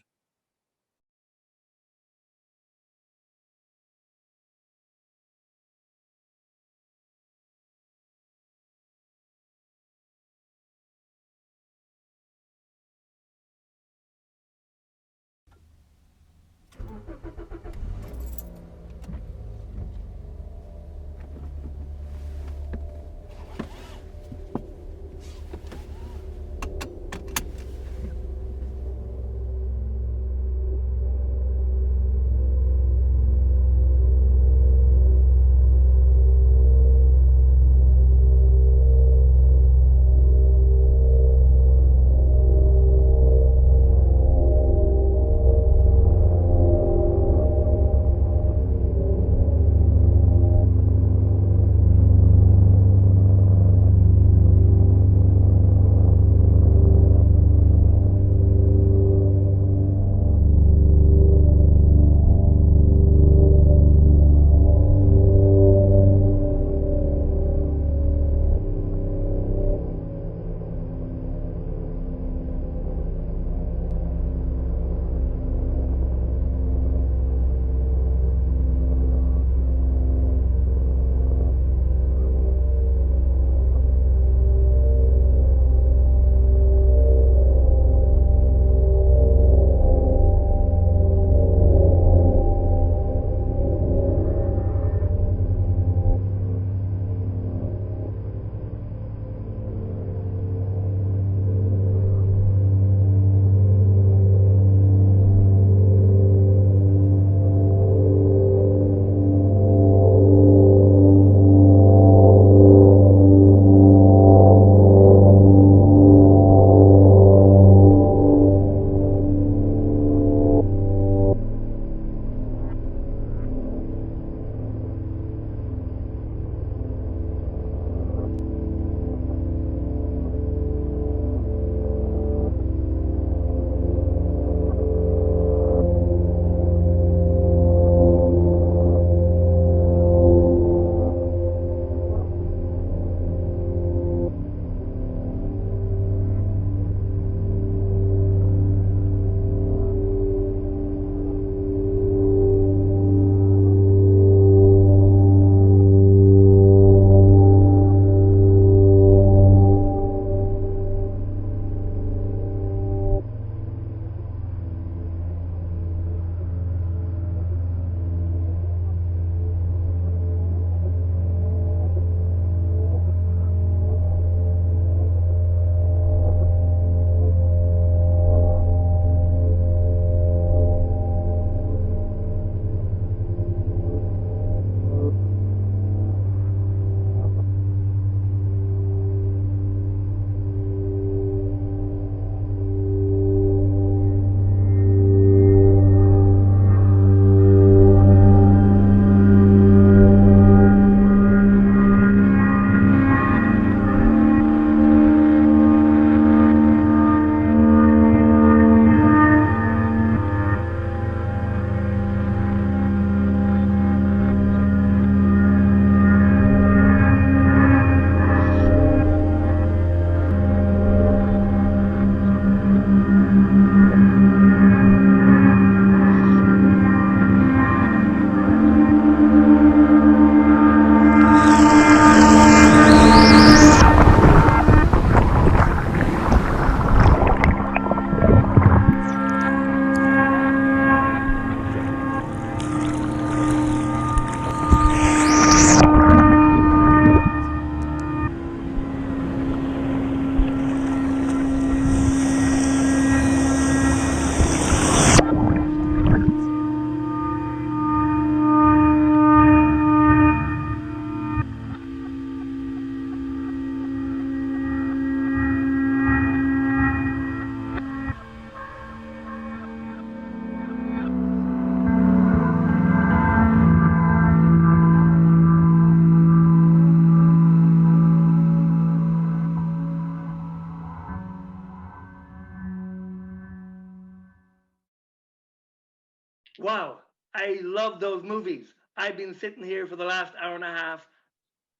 Wow, I love those movies. I've been sitting here for the last hour and a half,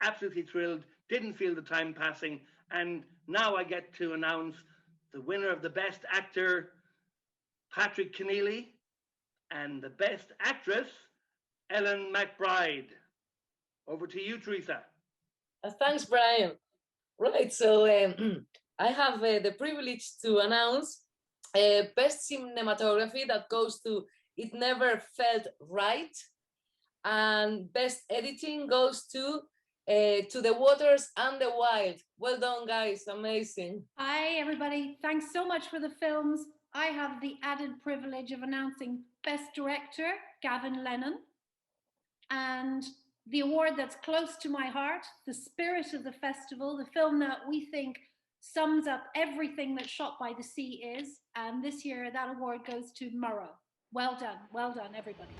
absolutely thrilled, didn't feel the time passing, and now I get to announce the winner of the Best Actor, Patrick Keneally, and the Best Actress, Ellen McBride. Over to you, Teresa. Thanks, Brian. Right, so I have the privilege to announce Best Cinematography that goes to It Never Felt Right, and Best Editing goes to The Waters and the Wild. Well done, guys, amazing. Hi, everybody. Thanks so much for the films. I have the added privilege of announcing Best Director, Gavin Lennon, and the award that's close to my heart, the spirit of the festival, the film that we think sums up everything that Shot by the Sea is. And this year, that award goes to Murrow. Well done, everybody.